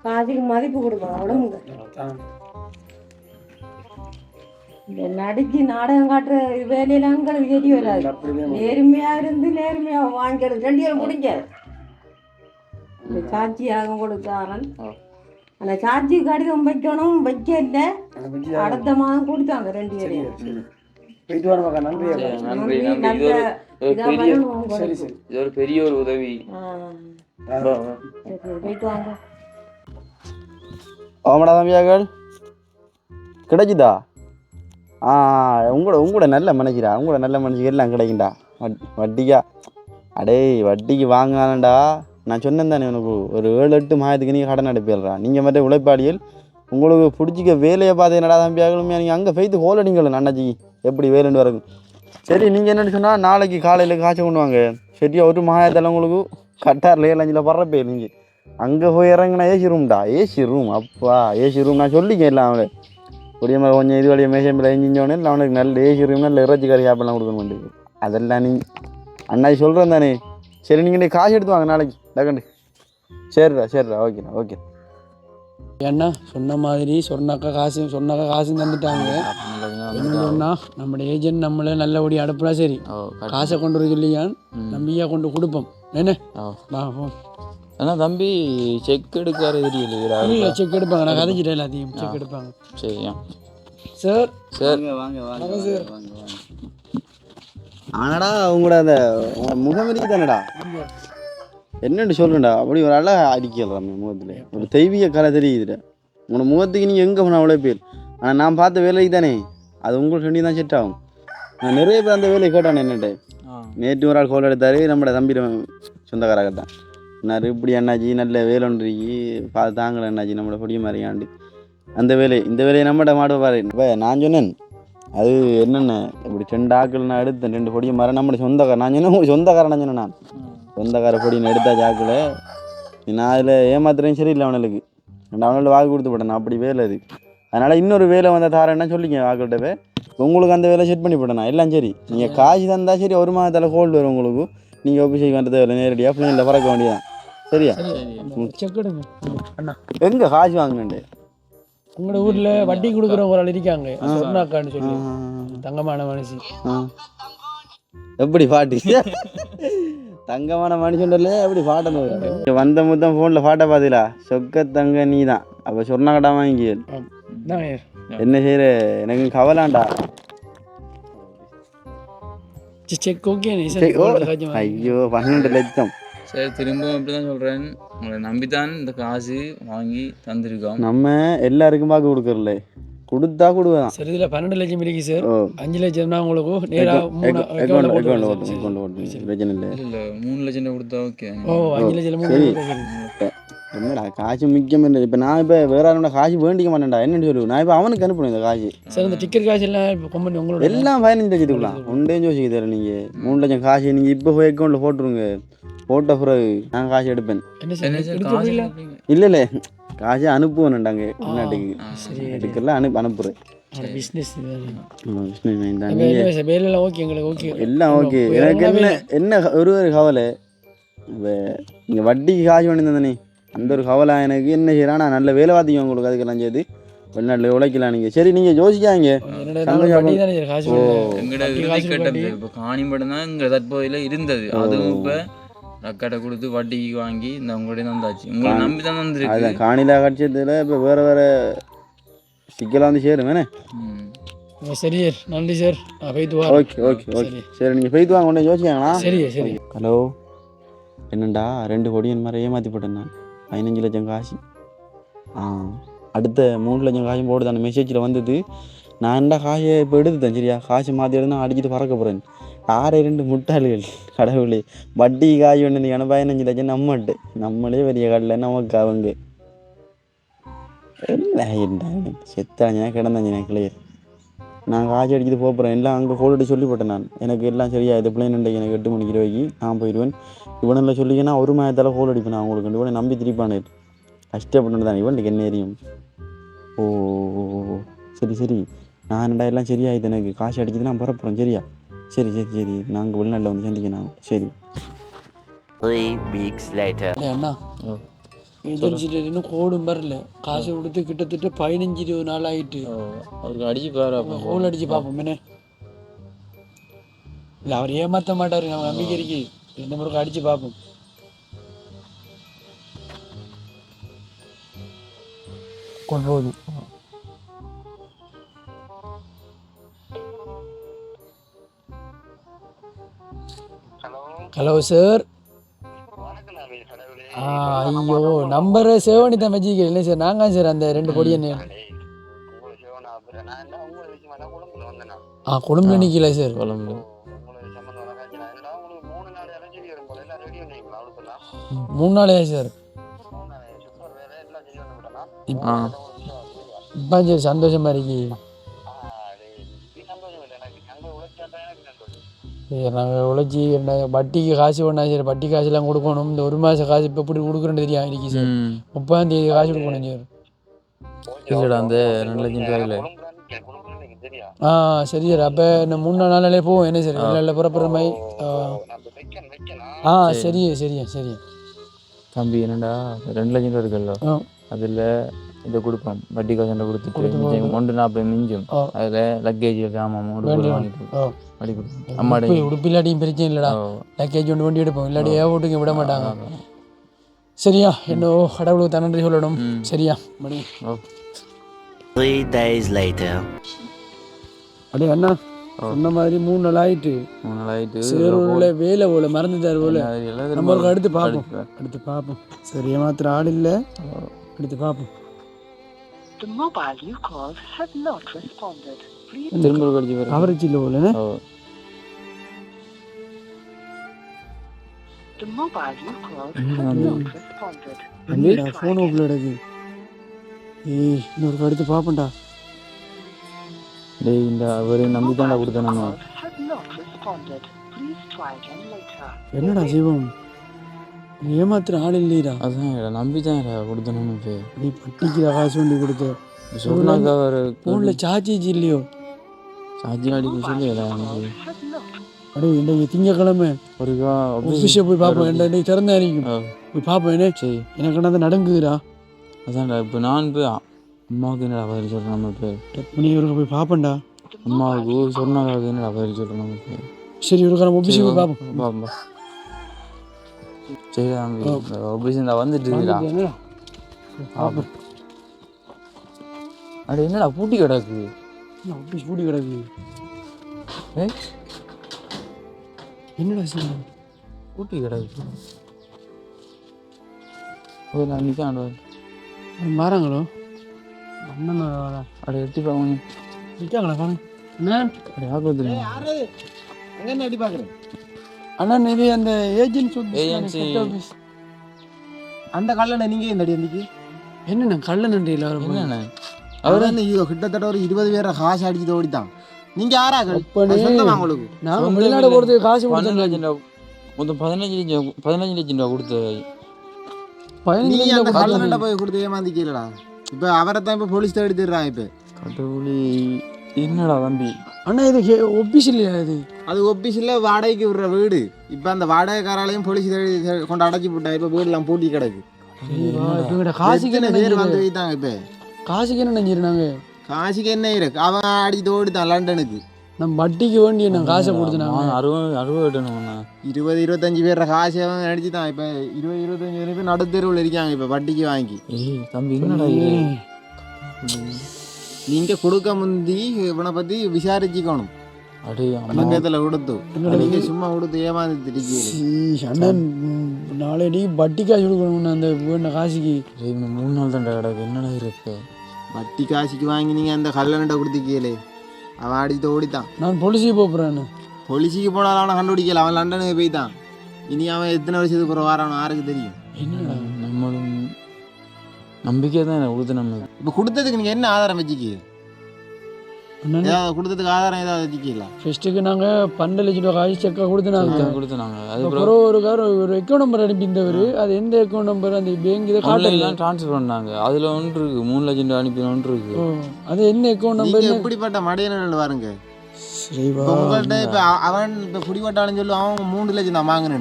காசுக்கு மதிப்பு கொடுக்கணும் அவ்வளவுங்க. இந்த நடிச்சு நாடகம் காட்டுற வேலையெல்லாம் எங்களுக்கு தெரிய வராது. நேர்மையா இருந்து நேர்மையா வாங்கிக்கிறது 2 பேரும் முடிஞ்சாது. இந்த சாட்சியாக கொடுத்தாரன். அந்த சாட்சி கடிதம் வைக்கணும், வைக்கல. அடுத்த மாதம் கொடுத்தாங்க 2 பேரையும். பெரிய ஒரு உதவி. ஆமாடா தம்பியாக்கள் கிடைக்குதா? உங்களோட நல்ல மனுஷரா, உங்களோட நல்ல மனுஷங்க எல்லாம் கிடைக்குண்டா. வட்டிக்கா அடே வட்டிக்கு வாங்கினாண்டா. நான் சொன்னேன் தானே உனக்கு ஒரு 7-8 மாதத்துக்கு நீங்கள் கடன் அடைப்பிடுறா. நீங்கள் மட்டும் உழைப்பாளிகள் உங்களுக்கு பிடிச்சிக்க வேலையை பார்த்து என்னடா தம்பியாக்களுமே நீங்கள் அங்கே போய்த்து ஹோலடிங்களும் அண்ணாச்சி எப்படி வேலைன்னு வரணும். சரி நீங்கள் என்னென்னு சொன்னால் நாளைக்கு காலையில் காய்ச்சல் கொண்டு வாங்க. சரியா ஒரு மாதத்தில் உங்களுக்கு கட்டாரில் 7-5 படுறப்பே நீங்கள் அங்கே போய் இறங்கினா ஏசி ரூம்டா. ஏசி ரூம் அப்பா ஏசி ரூம் நான் சொல்லிக்கேன் இல்லை அவனுக்கு கூடிய மாதிரி கொஞ்சம் இது வழியாக மேசம்பில் எஞ்சிஞ்சோடனே இல்லை அவனுக்கு நல்ல ஏசி ரூம் நல்ல இறைச்சி கறி சாப்பிடலாம் கொடுக்க மாட்டேங்குது. அதெல்லாம் நீ அண்ணாச்சி சொல்கிறேன் தானே. சரி நீங்கள் காசு எடுத்து வாங்க நாளைக்கு டக்கண்டு. சரிடா ஓகே. ஏன்னா சொன்ன மாதிரி சொன்னாக்கா காசு தந்துட்டாங்க. என்னன்னா நம்ம ஏஜென்ட் நம்மளை நல்லபடி அனுப்புனா சரி காசை கொண்டு வர சொல்லியான் நம்பியா கொண்டு கொடுப்போம். என்ன ஆனால் தம்பி செக் எடுக்கார தெரியல. இல்லை செக் எடுப்பாங்க, நான் கதைச்சிட்டேன் எல்லாத்தையும் செக் எடுப்பாங்க. சரியா சார் சார் வாங்க சார். ஆனாடா உங்களோட அந்த முகமதிக்கு தானடா என்னென்னு சொல்லுண்டா, அப்படி ஒரு அழகா அடிக்கலாம் முகத்தில், ஒரு தெய்வீக கலை தெரியுதுடா உங்களோட முகத்துக்கு. நீங்கள் எங்கே போனால் அவ்வளோ பேர், ஆனால் நான் பார்த்த வேலைக்கு தானே அது உங்களுக்கு சொல்லி தான் செட் ஆகும். நான் நிறைய பேர் அந்த வேலையை கேட்டானே என்னட்டு. நேற்று ஒரு ஆள் கோல் எடுத்தார், நம்மளோட தம்பி சொந்தக்காராக தான். நான் இப்படி என்னாச்சு நல்ல வேலை ஒன்றிக்கு பார்த்து தாங்கலை என்னாச்சு நம்மளோட பொடிய மாதிரியாண்டு அந்த வேலை இந்த வேலையை நம்மகிட்ட மாடுவார். இப்போ நான் சொன்னேன் அது என்னென்ன இப்படி 2 ஆக்கள் நான் எடுத்தேன், 2 பொடியை மாதிரி நம்மளோட சொந்தக்காரன். நான் சொன்னேன் உங்களுக்கு சொந்தக்காரன் சொன்னேன், நான் சொந்தக்கார பொடின்னு எடுத்தா சாக்கில் நான் அதில் ஏமாத்துறேன் சரியில்லை அவனுக்கு. அவனோட வாக்கு கொடுத்து போட்டேன், நான் அப்படி வேலை அது. அதனால் இன்னொரு வேலை வந்தால் தாரேன்னா சொல்லிங்க வாக்கிட்ட போய் உங்களுக்கு அந்த வேலை செட் பண்ணி போட்டேன் எல்லாம் சரி. நீங்கள் காசு தந்தால் சரி, ஒரு மாதத்தில் கோல்டு வரும் உங்களுக்கு. நீங்கள் ஆஃபீஸுக்கு வந்தது வேலை நேரடியாக பிள்ளைங்கள பறக்க வேண்டியதான். சரியா? செக் எடுங்க அண்ணா. எங்கே காசு வாங்கினேன் உங்களோட ஊரில் வட்டி கொடுக்குறவங்க ஒரு ஆள் இருக்காங்க, சொன்னாக்கான்னு சொல்லி, தங்கமான மனுஷி. எப்படி பாட்டு தங்கமான மனுஷன்ல எப்படி பாட்டணும் வந்த முத்தம் ஃபோனில் பாட்டை பார்த்தீங்களா? சொக்க தங்க நீ தான் அப்போ சொன்னா கடா வாங்கி என்ன செய்யற, எனக்கு கவலாண்டா. Check okay. ஐயோ 12 லட்சம். சரி திரும்பவும் அப்படி தான் சொல்கிறேன், உங்களை நம்பித்தான் இந்த காசு வாங்கி தந்திருக்கோம். நம்ம எல்லாருக்கும் பார்க்க கொடுக்கறல, கொடுத்தா கொடுக்கலாம். சரி இதில் 12 லட்சம் இருக்கு சார். 5 லட்சம்னா உங்களுக்கு நேராக பிரச்சனை இல்லை. இல்லை 3 லட்சம் கொடுத்தா ஓகே. ஓ 5 லட்சம் என்னடா காசு முக்கியம் இல்லை. இப்போ நான் இப்போ வேற யாரோட காசு வேண்டிக்க மாட்டேன்டா, என்னன்னு சொல்லு. நான் இப்போ அவனுக்கு அனுப்பணும் இந்த காசு. சார் இந்த டிக்கெட் காசு எல்லாம் கம்பெனி உங்களோட எல்லாம் 15 லட்சத்துக்குலாம் ஒன்றேன்னு யோசிக்க தர. நீங்கள் 3 லட்சம் காசு நீங்கள் இப்போ போய் அக்கௌண்ட்டில் போட்டுருங்க, போட்ட பிறகு நான் காசு எடுப்பேன். இல்லை இல்லை காசு அனுப்புவேன்டாங்க நாட்டுக்கு எடுக்கலாம், அனுப்புகிறேன். பிஸ்னஸ் எல்லாம் ஓகே. எனக்கு என்ன ஒரு கவலை, இப்போ நீங்கள் வட்டிக்கு காசு வேண்டி தானே அந்த ஒரு கவலை எனக்கு. என்ன செய்யறான், நான் நல்ல வேலை பார்த்திங்க உங்களுக்கு அதுக்கெல்லாம் சேர்த்து வெளிநாட்டில் உழைக்கலாம். நீங்கள் சரி நீங்கள் யோசிக்காங்க. இப்போ காணி மட்டும் தான் இங்கே தற்போதையில் இருந்தது, அதுவும் இப்போ ரக்கடை கொடுத்து வட்டிக்கு வாங்கி இந்த உங்களுடைய தந்தாச்சு. உங்களை நம்பி தான் வந்துருக்கு. அதுதான் காணிலா கட்சியத்தில் இப்போ வேறு வேறு சிக்கலாக வந்து சேரும் வேணே. சரி சார், நன்றி சார். ஓகே ஓகே ஓகே சரி நீங்கள் போய்த்து வாங்க ஒன்றே யோசிக்காங்களா? சரி சரி. ஹலோ என்னண்டா 2 கோடியின் மாதிரி ஏமாற்றி போட்டேன் நான். 15 லட்சம் காசு. அடுத்த 3 லட்சம் காசும் போட்டு அந்த மெசேஜில் வந்தது. நான் என்ன காசை இப்போ எடுத்துட்டேன் சரியா, காசு மாற்றி எடுத்து நான் அடிச்சுட்டு பறக்க போகிறேன். 6 முட்டாளிகள் கடவுளே. வட்டி காசு ஒன்று 15 லட்சம் நம்மட்டு நம்மளே பெரிய கடலில் நமக்கு அவங்க என்ன செத்தாஞ்சனா கிடந்தாஞ்சனா கிளியர். நான் காசு அடிச்சுட்டு போகிறேன் எல்லாம் அங்கே கோல்டு சொல்லி போட்டேன் நான். எனக்கு எல்லாம் சரியா இது பிள்ளைங்க எனக்கு 8 மணிக்கு ரூபாய்க்கு நான் போயிடுவேன். இவனில் சொல்லிங்கன்னா ஒரு மாதத்தால் கோல் அடிப்பேன் நான் உங்களுக்கு. இவனை நம்பி திருப்பானே கஷ்டப்பட்டு தான் இவனுக்கு என்ன ஏரியும். ஓ சரி சரி நான் என்னடா எல்லாம் சரியாயிது, எனக்கு காசு அடிச்சுட்டு நான் பரப்புறேன் சரியா. சரி சரி சரி நாங்கள் வெளிநாட்டில் வந்து சந்திக்கணும். சரி 3 weeks later. அண்ணா ஏஜென்சியில் இன்னும் கோடும் வரல, காசு கொடுத்து கிட்டத்தட்ட 15-20 நாள் ஆகிட்டு. அவருக்கு அடிச்சு பாரு, கோல் அடிச்சு பார்ப்போம் என்ன. இல்லை அவர் ஏமாற்ற மாட்டார், நம்ம நம்பிக்கை இருக்கு. இந்த முறைக்கு அடிச்சு பார்ப்போம். கொண்டு போகுது. Hello sir. ஐயோ நம்பரை சேவ் பண்ணி தான் வச்சுக்கிறேன். இல்லை சார் நாங்கள் சார் அந்த 2 பொடி என்ன கொழும்புல நிற்கல சார். கொழும்புல 3 நாளையா சார்? இப்போ சரி சந்தோஷமா இருக்கு. நாங்கள் உழைச்சி என்ன வட்டிக்கு காசு வேணா சார், வட்டி காசுலாம் கொடுக்கணும். இந்த 1 மாத காசு இப்போ எப்படி கொடுக்குறேன்னு தெரியும் இருக்கு சார். 30ஆம் தேதி காசு கொடுக்கணும் சார். அந்த 2 லட்சம் ரூபாயில் சரி சார். அப்போ இந்த 3 நாளே போவோம் என்ன சார், இல்லை புறப்புற மாதிரி. சரியா சரியா சரியா. தம்பி என்னடா 2 லட்சம் ரூபா இருக்குல்ல, அதில் இதை கொடுப்போம் வட்டி காசு கொடுத்துட்டு 140 மிஞ்சும். அதில் லக்கேஜ் சாமான் வாங்கிட்டு வட்டி கொடுப்போம். அம்மாடி உடுப்பு இல்லாட்டியும் பிரச்சனை இல்லைடா, லக்கேஜ் ஒன்று வண்டி எடுப்போம். இல்லாட்டி ஓட்டுங்க விட மாட்டாங்க. சரியா என்ன கடவுளுக்கு நன்றி சொல்லணும் சரியா மணி 3 days later. அடே அண்ணா சொன்ன மாதிரி 3 நாள் ஆயிட்டு 3 நாள் ஆயிட்டு சேரோட வேலை போல மறந்துட்டார் போல எல்லாரும் நம்மளுக்கு அடுத்து பார்ப்போம் சரி ஏமாத்திர ஆள் இல்லை அடுத்து பார்ப்போம் The mobile you called has not responded. Please திரும்ப கடிச்சு வர கவரேஜ் இல்லை போல the mobile you called has not responded. Phone ஓப்பில் எடுக்கு ஏய் இன்னொரு அடுத்து பார்ப்போம்டா டேய் இந்த அவரை நம்பி தான்டா கொடுத்தேன் நம்ம Call has not responded. Please try again later. என்னடா சிவம் ஏமாத்திர ஆள் இல்லைடா அதான் நம்பி தான் கொடுத்தேன் நம்ம இப்போ நீ பட்டிக்கு காசு கொண்டு கொடுத்த சொன்னாக்கா அவர் ஃபோனில் சார்ஜ் இல்லையோ சார்ஜி அடிக்க சொல்லி எனக்கு Has not. அடே இன்றைக்கு திங்கக்கிழமை ஒரு ஆஃபீஸை போய் பார்ப்போம் இன்னைக்கு திறந்தா இருக்கும் போய் பார்ப்போம் என்ன சரி எனக்கு என்ன நடங்குதுடா அதான்டா இப்போ நான் போய் அம்மாவுக்கு என்னடா பதில் சொல்கிறேன் நம்ம இப்போ நீ இவருக்கு போய் பார்ப்பேன்டா அம்மாவுக்கு சொன்னாக்காவுக்கு என்னடா பதில் சொல்கிறேன் நம்ம இப்போ சரி இவருக்கு நம்ம ஆஃபீஸுக்கு போய் பார்ப்போம் பாப்பா சரி தம்பி ஆஃபீஸ் இந்த வந்துட்டுருக்குடா என்னடா பார்ப்போம் அட என்னடா பூட்டி கிடக்கு ஆஃபீஸ் பூட்டி கிடக்கு ஏய் என்னடா செய்யணும் பூட்டி கிடக்கு ஓ நான் நிற்காண்டா மாறாங்களோ அண்ணன் வரா அட எட்டி பாங்க நிற்காங்களா பாருங்க என்ன அட யாருக்கு தெரியும் அங்கே என்ன அடி பார்க்குறேன் அண்ணன் இது அந்த ஏஜென்சி Agency. ஆஃபீஸ் அந்த கல்லணை நீங்கள் இந்த அடி வந்துக்கு என்னண்ணா கள்ள நன்றி எல்லாரும் என்னண்ணே அவர் வந்து கிட்டத்தட்ட ஒரு 20 பேரை காசு அடிச்சுட்டு ஓடித்தான் நீங்கள் யாராக அப்பனே. உங்களுக்கு நாங்கள் வெளிநாடு போகிறதுக்கு காசு 12 கொடுத்தோம் லட்சம் மொத்தம் 15 லட்சம் ரூபா கொடுத்து 15 நீ லட்சம் அந்த ரூபாய் கல்லணை போய் கொடுத்து ஏமாந்திக்கலடா இப்போ அவரை தான் இப்போ போலீஸ் தேடிடுறான் இப்போ கடவுளே என்னடா தம்பி அண்ணா இது ஒபிஸ் இல்லையா இது அது ஒபிஸில் வாடகைக்கு விடுற வீடு இப்போ அந்த வாடகைக்காராலையும் போலீஸ் தேடி கொண்டு அடைச்சி போட்டா இப்போ வீடெல்லாம் பூட்டி கிடக்கு இவங்கள்ட்ட காசுக்கு எத்தனை என்ன பேர் வந்து நெஞ்சிரு? வைத்தாங்க இப்போ காசுக்கு என்ன நெஞ்சிருந்தாங்க காசுக்கு என்ன இருக்கு அவன் அடிச்சுட்டு ஓடித்தான் லண்டனுக்கு நம்ம வட்டிக்கு வேண்டிய நான் காசை கொடுத்துனாங்க 60 விட்டணும்ண்ணா 20-25 பேர் காசு அவன் அடிச்சுதான் இப்போ 20-25 பேர் நடுத்தெருவில் இருக்காங்க இப்போ வட்டிக்கு வாங்கி ஏய் தம்பி என்னடா இது நீங்க கொடுக்க முந்தி இவனை பத்தி விசாரிச்சுக்கணும் அடே அம்மா பக்கத்தில் கொடுத்து நீங்க சும்மா கொடுத்து ஏமாந்துட்டு இருக்கீங்க அண்ணன் நாளைக்கு வட்டி காசு கொடுக்கணும் அந்த வேண்ட காசுக்கு டேய், இன்னும் 3 நாள் தான்டா கிடக்கு என்னடா இருப்ப வட்டி காசுக்கு வாங்கி நீங்க அந்த கல்லணை கொடுத்துக்கீங்களே அவன் அடிச்சுட்டு ஓடித்தான் நான் பொலிசிக்கு போகிறேன்னு பொலிசிக்கு போனாலும் அவனை கண்டுபிடிக்கல அவன் லண்டனுக்கு போய்த்தான் இனி அவன் எத்தனை வருஷத்துக்கு அப்புறம் வரானோ யாருக்கு தெரியும் என்னடா நம்மளும் நம்பிக்கை தான் கொடுத்து நம்ம இப்போ கொடுத்ததுக்கு நீங்க என்ன ஆதாரம் வச்சுக்கீங்க அண்ணன் ஏதாவது கொடுத்ததுக்கு ஆதாரம் ஏதாவது வச்சுக்கீங்களா ஃபஸ்ட்டுக்கு நாங்கள் 12 லட்சம் ரூபா காசு செக்காக கொடுத்துனாங்க கொடுத்துனாங்க அதுக்கப்புறம் அப்புறம் ஒரு கார் ஒரு அக்கௌண்ட் நம்பர் அனுப்பியிருந்தவர் அது எந்த அக்கௌண்ட் நம்பர் அந்த பேங்க் இதை காட்டல ஆன்லைன்லாம் ட்ரான்ஸ்ஃபர் பண்ணாங்க அதில் ஒன்று இருக்கு 3 லட்சம் ரூபா அனுப்பி ஒன்று இருக்கு ஓ அது என்ன அக்கௌண்ட் நீங்க நம்பர் எப்படிப்பட்ட மடையனல் பாருங்க சரிவா இப்போ உங்கள்கிட்ட இப்போ அவன் இப்போ குடிபட்டாலும் சொல்லி அவன் 3 லட்சம் தான் வாங்கினு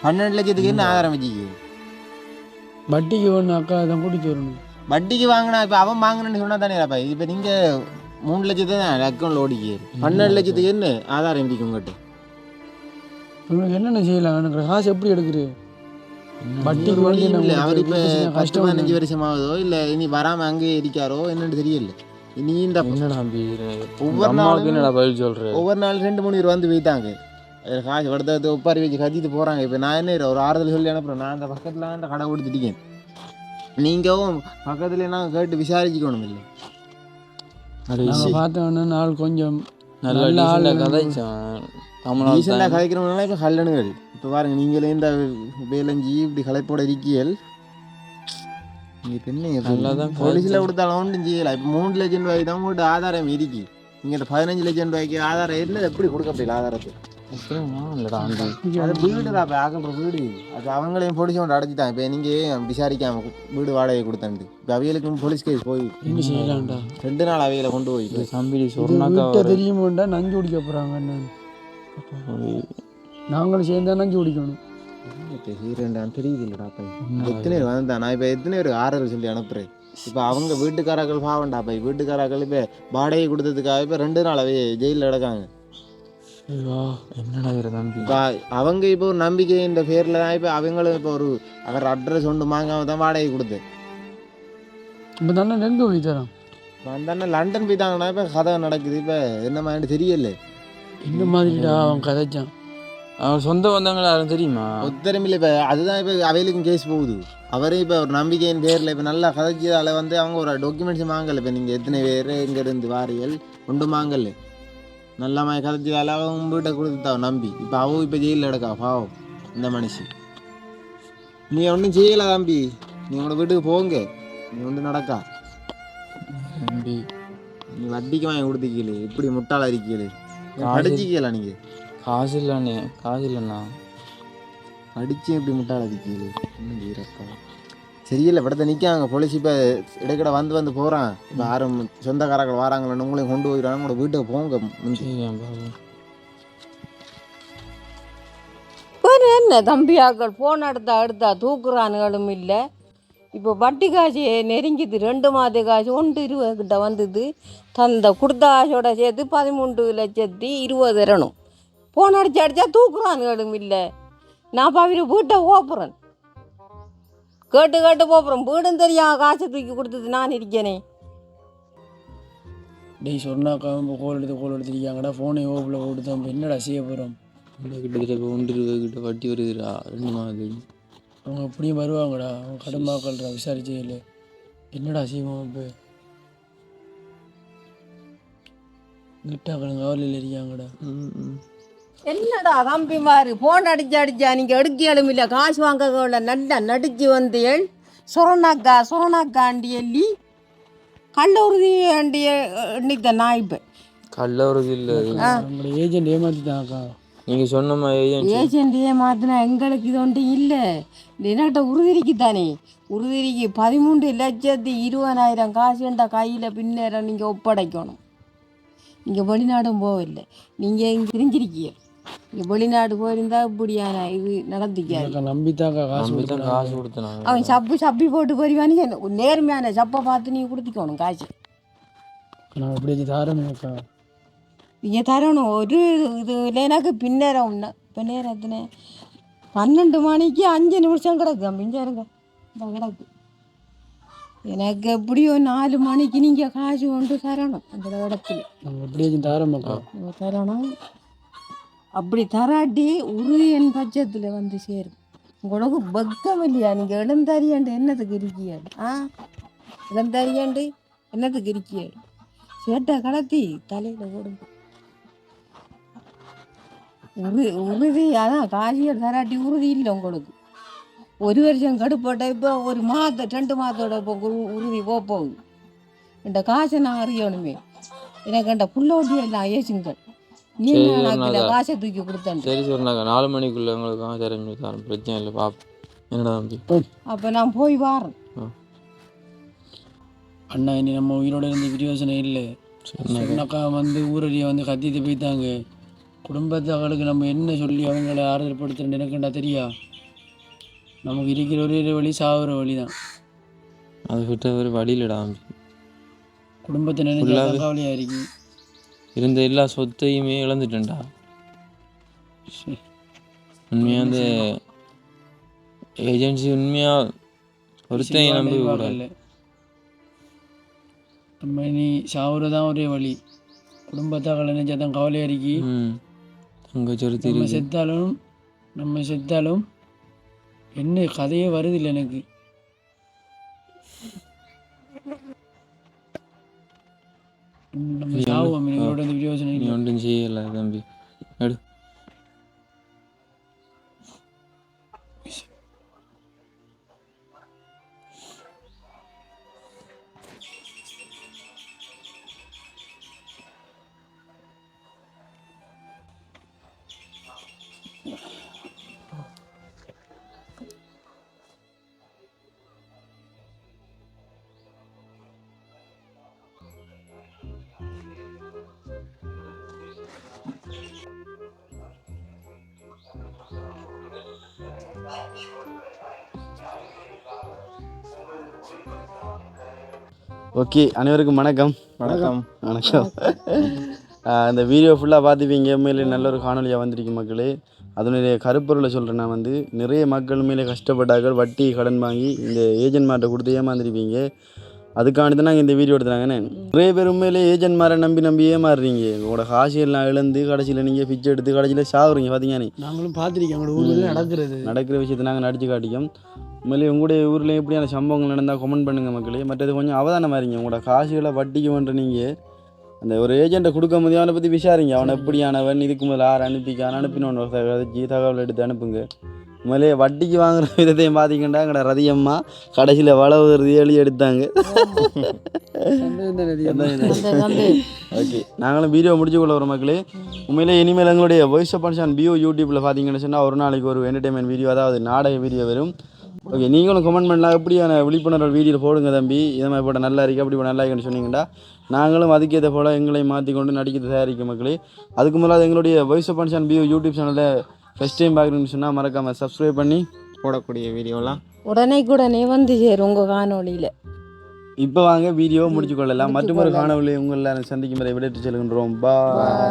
12 லட்சத்துக்கு என்ன ஆதாரம் வச்சுக்கீங்க வட்டிக்கு ஒன்று அக்கா தான் கூட்டிட்டு வரணும் வட்டிக்கு வாங்கினா இப்போ அவன் வாங்கினு சொன்னா தானே அப்பா இப்போ நீங்க 3 லட்சத்தை தான் அக்கௌண்ட்ல ஓடிக்கு 12 லட்சத்துக்கு என்ன ஆதாரம் இருக்கு உங்கள்கிட்ட உங்களுக்கு என்னென்ன செய்யலாம் எனக்கு காசு எப்படி எடுக்குது வட்டிக்கு ஒரு வேண்டி வழியும் இல்லை. அவர் இப்போ நம்ம 10 15 வருஷம் ஆகுதோ இல்லை இனி வராம அங்கேயே இருக்காரோ என்னன்னு தெரியல இனி இந்த என்னடா தம்பி ஒவ்வொரு அம்மாவுக்கு நாளும் என்னடா பதில் சொல்ற ஒவ்வொரு நாள் 2-3 பேர் வந்து போயிட்டாங்க காசு வடுத்த ஒப்பாரி வச்சு கத்திட்டு போறாங்க இப்போ நான் என்ன ஒரு ஆறுதல் சொல்லி அனுப்புறேன் நான் அந்த பக்கத்தில் அந்த கடை கொடுத்துட்டேன் நீங்களும் பக்கத்துல நான் கேட்டு விசாரிச்சுக்கணும் இல்லை நாங்கள் பார்த்தோன்னா நாள் கொஞ்சம் நல்லா நல்ல ஆளு டீசெண்டாக கதைச்சான் தமிழ்நாடு ரீசெண்டாக கலைக்கிறவங்களாம் இப்போ கல்லணுகள் இப்போ பாருங்க நீங்களே இந்த வேலஞ்சி இப்படி கலைப்போட இருக்கியல் நீங்கள் இப்போ நல்லா என்ன தான் போலீஸில் கொடுத்தாலும் ஒன்றும் செய்யலாம் இப்போ 3 லட்சம் ரூபாய்க்கு தான் உங்கள்கிட்ட ஆதாரம் இருக்கு நீங்கள் 15 லட்சம் ரூபாய்க்கு ஆதாரம் என்ன எப்படி கொடுக்க முடியல ஆதாரத்தை இல்லைடா அங்கே அது வீடுடா இப்போ ஆகிற வீடு அது அவங்களையும் போலீஸ் கொண்டு அடைச்சிட்டாங்க இப்போ நீங்கள் விசாரிக்காம வீடு வாடகை கொடுத்தாண்டு இப்போ அவைகளுக்கும் போலீஸ் கேஸ் போய் என்ன செய்யலாம்டா 2 நாள் அவைகளை கொண்டு போய் தம்பி இது சொன்னாக்கா விட்ட தெரியுமோண்டா நஞ்சு குடிக்க போகிறாங்க அண்ணன் நாங்களும் சேர்ந்தா நஞ்சு குடிக்கணும் ஹீரோண்டான்னு தெரியுது இல்லைடா அப்போ எத்தனை பேர் வந்தா நான் இப்போ எத்தனை பேருக்கு ஆறுதல் சொல்லி அனுப்புகிறேன் இப்போ அவங்க வீட்டுக்காரர்கள் பாவண்டா இப்போ வீட்டுக்காரர்கள் இப்போ வாடகை கொடுத்ததுக்காக இப்போ 2 நாள் அவை ஜெயிலில் கிடக்காங்க ஐயோ என்னடா இவர தம்பி இப்போ அவங்க இப்போ ஒரு நம்பிக்கை இந்த பேரில் தான் இப்போ அவங்களும் இப்போ ஒரு அவர் அட்ரஸ் ஒன்று வாங்காம தான் வாடகை கொடுத்தேன். இப்போ தானே எங்கே போய் தரோம் வந்தானே லண்டன் போயிட்டாங்கன்னா இப்போ கதை நடக்குது. இப்போ என்ன மாதிரி தெரியல. இந்த மாதிரிடா அவன் கதைச்சான். அவர் சொந்த வந்தவங்கள யாரும் தெரியுமா? ஒத்தரமில்லை. இப்போ அதுதான் இப்போ அவைகளுக்கும் கேஸ் போகுது. அவரே இப்போ ஒரு நம்பிக்கையின் பேரில் இப்போ நல்லா கதைச்சதால் வந்து அவங்க ஒரு டாக்குமெண்ட்ஸ் வாங்கலை. இப்போ நீங்கள் எத்தனை பேர் இங்கேருந்து வாரியல் ஒன்றும் வாங்கலை. நல்லா மாதிரி கதைச்சதால் அவங்க வீட்டை கொடுத்துட்டா நம்பி. இப்போ அவ இப்போ ஜெயிலில் எடுக்கா பாவம் இந்த மனுஷன். நீ ஒன்றும் செய்யலை தம்பி, நீ உங்களோட வீட்டுக்கு போங்க. நீ ஒன்றும் நடக்கா தம்பி நீ வட்டிக்கு வாங்கி கொடுத்துக்கீங்களே, இப்படி முட்டாள இருக்கீங்களே, அடிச்சிக்கல நீங்கள் காசு இல்லைண்ணே, காசு இல்லைண்ணா. அடிச்சு எப்படி முட்டாள இருக்கீங்களே. இன்னும் வீரப்பா சரியில்லை. படத்தை நிற்காங்க போலீஸ். இப்போ இடைக்கடை வந்து போகிறான். இப்போ யாரும் சொந்தக்காரர்கள் வராங்களன்னு உங்களையும் கொண்டு போயிடுறாங்க. உங்களோட வீட்டுக்கு போங்க. ஒரு என்ன தம்பியாக்கள் ஃபோன் எடுத்தா தூக்குறானுகளும் இல்லை. இப்போ வட்டி காசு நெருங்கிது. 2 மாத காசு 1.20 கிட்ட வந்தது. தந்த கொடுத்த காசோட சேர்த்து 13,20,000 தரணும். ஃபோன் அடிச்சா தூக்குறானுகளும் இல்லை. நான் பாவிர வீட்டை ஓப்புறேன், கேட்டு போப்புறேன். வீடும் தெரியாம காசை தூக்கி கொடுத்தது நான் இருக்கேனே. டேய் சொன்னாக்கா கோல் எடுத்துருக்காங்கடா. ஃபோனை ஓப்பில் போட்டு தான் என்னடா செய்ய போகிறோம். கிட்டத்தட்ட 1.20 கிட்ட வட்டி வருதுடா 2 மாதம். அவங்க அப்படியும் வருவாங்கடா. அவங்க கடுமாக்கள்டா விசாரிச்சே இல்லை. என்னடா செய்வோம் இப்போ. கிட்டாக்களுங்க கவலையில் இருக்காங்கடா. என்னடா தம்பி மாறு ஃபோன் அடிச்சா நீங்கள் எடுக்கலும் இல்லை. காசு வாங்க நல்லா நடிச்சு வந்தேள். சுரணாக்காண்டி எல்லி கல்லூரி ஆண்டிய எண்ணித்த நான் இப்போ கல்லூரி இல்லை. நம்மளோட ஏஜென்ட் ஏமாத்திட்டாக்கா. நீங்கள் சொன்ன மாதிரி ஏஜென்ட் ஏமாத்தினா எங்களுக்கு இது ஒன்று இல்லை. என்கிட்ட உறுதிக்கு தானே. உறுதிக்கு 13,20,000 காசுன்ற கையில் பின்னேற நீங்கள் ஒப்படைக்கணும். நீங்கள் வெளிநாடும் போகவில்லை. நீங்கள் இங்கே தெரிஞ்சிருக்கீங்க. இங்கே வெளிநாடு போயிருந்தா இப்படியான இது நடந்துக்காது. நம்பித்தாக்கா காசு கொடுத்தேன். அவன் சப்பி போட்டு போறிவானு நேர்மையான சப்பை பார்த்து நீங்கள் கொடுத்துக்கணும் காசு. நான் அப்படி தாரணுக்கா. நீங்கள் தரணும். ஒரு இது இல்லைனாக்கு பின்னேறம். இப்போ நேரத்தின 12 மணிக்கு 5 நிமிஷம் கிடக்கு. மிஞ்சாருங்க இந்த கிடக்கு. எனக்கு எப்படியோ 4 மணிக்கு நீங்கள் காசு கொண்டு தரணும். அந்த இடத்துல அப்படியே தாரமாக்கா தரணும். அப்படி தராட்டி உறுதியின் பட்சத்தில் வந்து சேரும். உங்களுக்கு பக்கம் இல்லையா? நீங்கள் இளந்தறியாண்டு என்னத்துக்கு இருக்கியாடு? இளந்தறியாண்டு என்னத்துக்கு இருக்கியாடு? சேட்டை கடத்தி தலையில் போடுங்க. உறுதி அதான் காசியை தராட்டி உறுதி இல்லை உங்களுக்கு. 1 வருஷம் கடுப்பட்ட இப்போ 1 மாதம் 2 மாதத்தோட இப்போ உறுதி போகுது. இந்த காசை நான் அறியணுமே. எனக்கு அந்த புள்ளோட்டி எல்லாம் ஏசுங்கள். நீ காசை தூக்கி கொடுத்தேன். சரி சொன்னாங்க 4 மணிக்குள்ளே உங்களுக்கு தெரிஞ்சு தரேன். பிரச்சனை இல்லை பாப்போம். என்னடா தம்பி அப்போ நான் போய் வாரேன். அண்ணா இனி நம்ம உயிரோட இருந்து பிரயோஜனம் இல்லை. சொன்னாக்கா வந்து ஊரடியை வந்து கத்திட்டு போய்த்தாங்க. குடும்பத்தவர்களுக்கு நம்ம என்ன சொல்லி அவங்கள ஆறுதல் படுத்துறேன்னு எனக்குண்டா தெரியா. நமக்கு இருக்கிற ஒரே வழி சாகுற வழி தான். அதை விட்டு ஒரு வழியிலடா குடும்பத்தை நினைச்சா கவலையாக இருக்கு. இருந்த எல்லா சொத்தையுமே இழந்துட்டேன்டா. உண்மையாக அந்த ஏஜென்சி உண்மையாக ஒருத்தையும் நம்பி இல்லை. நம்ம நீ சாகுறதான் ஒரே வழி. குடும்பத்தாக்கள் நினைச்சா தான் கவலையாக இருக்கு. நம்ம செத்தாலும் என்ன கதையே வருதில்லை எனக்கு. நம்ம சாவுவோம். இவரோட இந்த பிரயோஜனம் இல்லை. ஒன்றும் செய்யலை தம்பி. எடு ஓகே, அனைவருக்கும் வணக்கம். வணக்கம். வணக்கம். இந்த வீடியோ ஃபுல்லாக பார்த்துப்பீங்க. உண்மையிலே நல்ல ஒரு காணொலியாக வந்திருக்கு மக்களே. அதனுடைய கருப்பொருளை சொல்கிறேன். நான் வந்து நிறைய மக்கள் மேலே கஷ்டப்பட்டார்கள், வட்டி கடன் வாங்கி இந்த ஏஜென்ட் மார்ட்டை கொடுத்து ஏமாந்துருப்பீங்க. அதுக்காண்டி தான் நாங்கள் இந்த வீடியோ எடுத்துறாங்கண்ணே. நிறைய பேர் உண்மையிலே ஏஜென்ட் மாரை நம்பி ஏமாறுறீங்க. உங்களோட காசியெல்லாம் இழந்து கடைசியில் நீங்கள் பிச்சை எடுத்து கடைசியில் சாகுறீங்க. பார்த்தீங்கன்னா நாங்களும் பார்த்துருக்கோம் எங்களோட ஊரில் நடக்கிற விஷயத்தை நாங்கள் நடிச்சு காட்டிக்கோம். உண்மையிலே உங்களுடைய ஊரில் எப்படியான சம்பவங்கள் நடந்தால் கமெண்ட் பண்ணுங்கள் மக்களே. மற்றது கொஞ்சம் அவதானம் மாதிரிங்க. உங்களோட காசுகளை வட்டிக்கு வேண்ட நீங்கள் அந்த ஒரு ஏஜெண்ட்டை கொடுக்க முடியும், அவனை பற்றி விசாரிங்க. அவனை எப்படியானவன், இதுக்கு முதல்ல யார் அனுப்பினவன் தகவல் எடுத்து அனுப்புங்க. உண்மையிலே வட்டிக்கு வாங்குற விதத்தையும் பார்த்தீங்கன்னா எங்கட ரதியம்மா கடைசியில் வளவுறது எழுதி எடுத்தாங்க. ஓகே, நாங்களும் வீடியோ முடிச்சு கொள்ள வரோம் மக்களே. உண்மையிலே இனிமேல் எங்களுடைய வாய்ஸ் ஆஃப் பன்ஷன் பிஓ யூடியூப்பில் பார்த்தீங்கன்னு சொன்னால் ஒரு நாளைக்கு ஒரு என்டர்டைன்மெண்ட் வீடியோ, அதாவது நாடக வீடியோ வரும். ஓகே, நீங்களும் கமெண்ட் பண்ணலாம், எப்படியான விழிப்புணர்வு வீடியோ போடுங்க தம்பி, இதை மாதிரி போட நல்லா இருக்குது, அப்படி நல்லா இருக்குன்னு சொன்னீங்கன்னா நாங்களும் அதுக்கேற்ற போல் எங்களை மாற்றிக்கொண்டு நடிக்கிறது தயாரிக்கும் மக்களே. அதுக்கு முதல்ல எங்களுடைய வாய்ஸ் ஆஃப் பன்ஷன் பிஓ யூடியூப் சேனலில் ஃபஸ்ட் டைம் பார்க்குறீங்கன்னு சொன்னால் மறக்காமல் சப்ஸ்கிரைப் பண்ணி போடக்கூடிய வீடியோலாம் உடனே வந்து சேரும் உங்கள் காணொலியில். இப்போ வாங்க வீடியோ முடிச்சு கொள்ளலாம். மற்றும் ஒரு காணொலி உங்கள் எல்லாரும் சந்திக்கும் வரை விடைத்து செல்கின்றோம். பாய்.